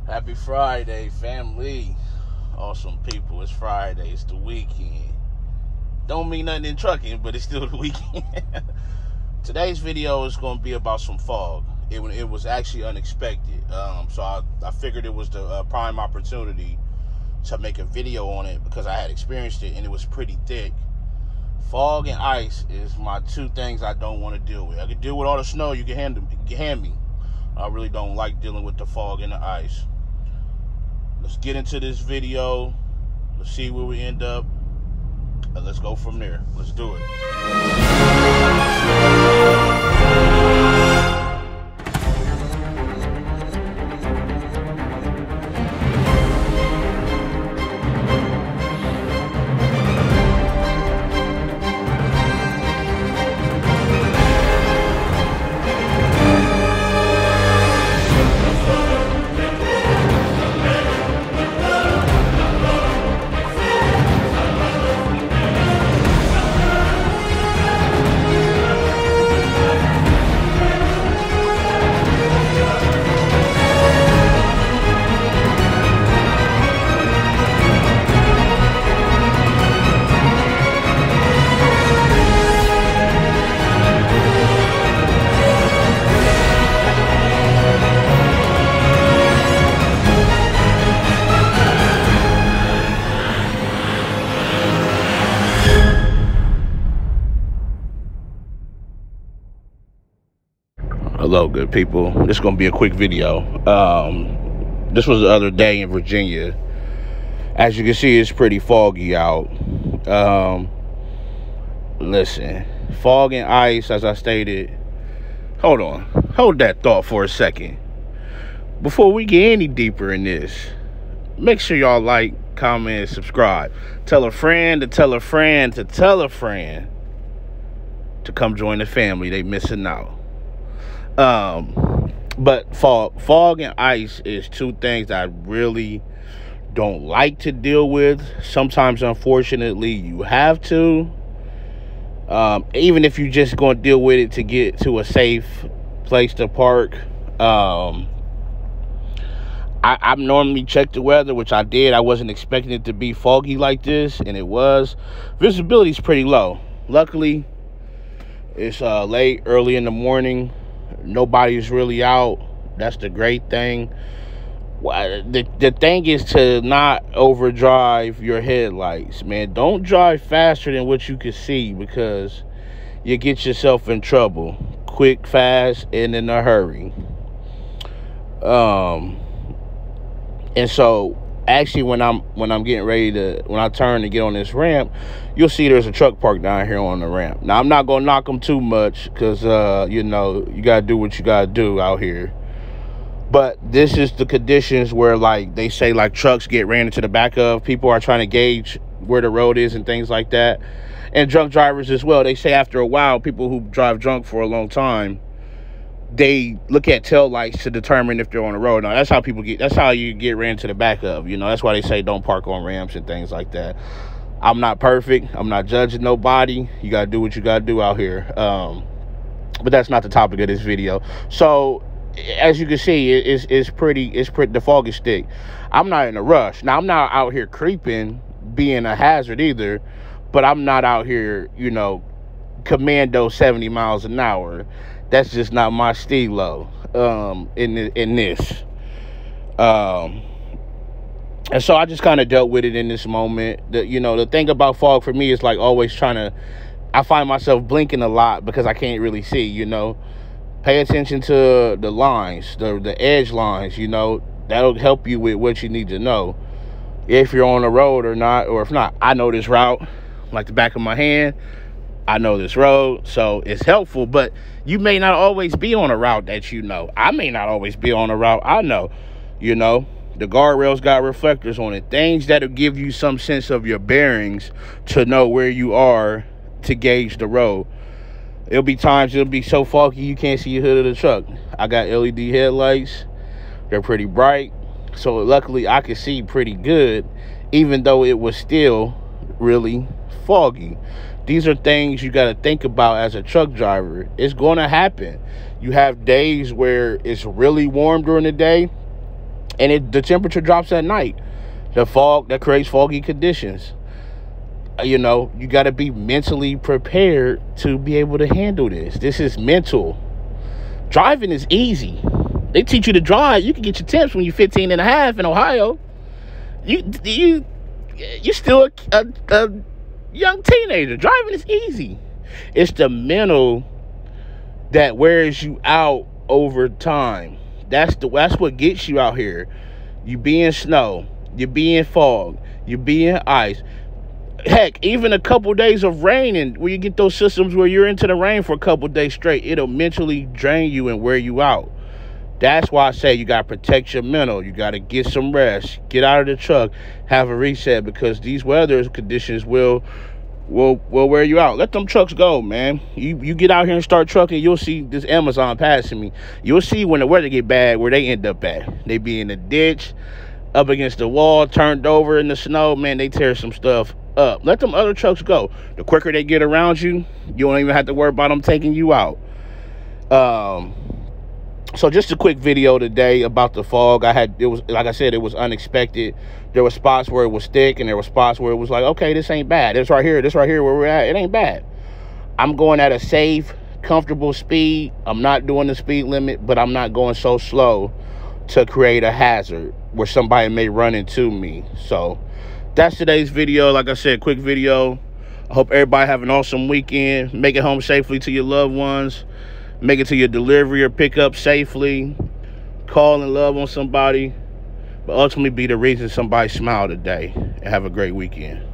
Happy Friday, family. Awesome people. It's Friday. It's the weekend. Don't mean nothing in trucking, but it's still the weekend. Today's video is going to be about some fog. It was actually unexpected. So I figured it was the prime opportunity to make a video on it because I had experienced it and it was pretty thick. Fog and ice is my two things I don't want to deal with. I can deal with all the snow you can hand me. I really don't like dealing with the fog and the ice. Let's get into this video. Let's see where we end up. And let's go from there. Let's do it. Hello, good people. This is going to be a quick video. This was the other day in Virginia. As you can see, it's pretty foggy out. Listen, fog and ice, as I stated. Hold on. Hold that thought for a second. Before we get any deeper in this, make sure y'all like, comment, and subscribe. Tell a friend to tell a friend to tell a friend to come join the family. They missing out. But fog and ice is two things I really don't like to deal with. Sometimes, unfortunately, you have to. Even if you just going to deal with it to get to a safe place to park. I normally check the weather, which I did. I wasn't expecting it to be foggy like this, and it was. Visibility is pretty low. Luckily, it's early in the morning. Nobody's really out. That's the great thing. The thing is to not overdrive your headlights, man. Don't drive faster than what you can see because you get yourself in trouble quick, fast, and in a hurry. And so actually when I'm getting ready to, when I turn to get on this ramp, you'll see there's a truck parked down here on the ramp. Now, I'm not going to knock them too much because, you know, you got to do what you got to do out here. But this is the conditions where, like, they say, like, trucks get ran into the back of. People are trying to gauge where the road is and things like that. And drunk drivers as well. They say after a while, people who drive drunk for a long time, they look at tail lights to determine if they're on the road. Now, that's how you get ran to the back of, you know. That's why they say don't park on ramps and things like that. I'm not perfect. I'm not judging nobody. You got to do what you got to do out here. But that's not the topic of this video. So, as you can see, it's pretty, the fog is thick. I'm not in a rush. Now, I'm not out here creeping, being a hazard either, but I'm not out here, you know, commando 70 miles an hour. That's just not my stilo in this. And so I just kind of dealt with it in this moment. You know, the thing about fog for me is like always I find myself blinking a lot because I can't really see, you know. Pay attention to the lines, the edge lines, you know. That'll help you with what you need to know. If you're on the road or not, or if not, I know this route like the back of my hand. I know this road, so it's helpful, but you may not always be on a route that you know. I may not always be on a route I know, you know. The guardrails got reflectors on it. Things that'll give you some sense of your bearings to know where you are to gauge the road. It'll be times it'll be so foggy you can't see the hood of the truck. I got LED headlights. They're pretty bright. So luckily I could see pretty good, even though it was still really foggy. These are things you got to think about as a truck driver. It's going to happen. You have days where it's really warm during the day and the temperature drops at night. The fog, that creates foggy conditions. You know, you got to be mentally prepared to be able to handle this. This is mental. Driving is easy. They teach you to drive. You can get your temps when you're 15 and a half in Ohio. You're still a young teenager. Driving is easy. It's the mental that wears you out over time. That's what gets you out here. You be in snow. You be in fog. You be in ice. Heck, even a couple days of rain, and where you get those systems where you're into the rain for a couple days straight, it'll mentally drain you and wear you out. That's why I say you got to protect your mental. You got to get some rest. Get out of the truck. Have a reset, because these weather conditions will wear you out. Let them trucks go, man. You get out here and start trucking, you'll see this Amazon passing me. You'll see when the weather get bad where they end up at. They be in the ditch, up against the wall, turned over in the snow. Man, they tear some stuff up. Let them other trucks go. The quicker they get around you, you don't even have to worry about them taking you out. So just a quick video today about the fog. It was, like I said, it was unexpected. There were spots where it was thick, and there were spots where it was like, okay, this ain't bad. This right here where we're at, it ain't bad. I'm going at a safe, comfortable speed. I'm not doing the speed limit, but I'm not going so slow to create a hazard where somebody may run into me. So that's today's video. Like I said, quick video. I hope everybody have an awesome weekend. Make it home safely to your loved ones. Make it to your delivery or pickup safely. Call and love on somebody. But ultimately be the reason somebody smiled today. And have a great weekend.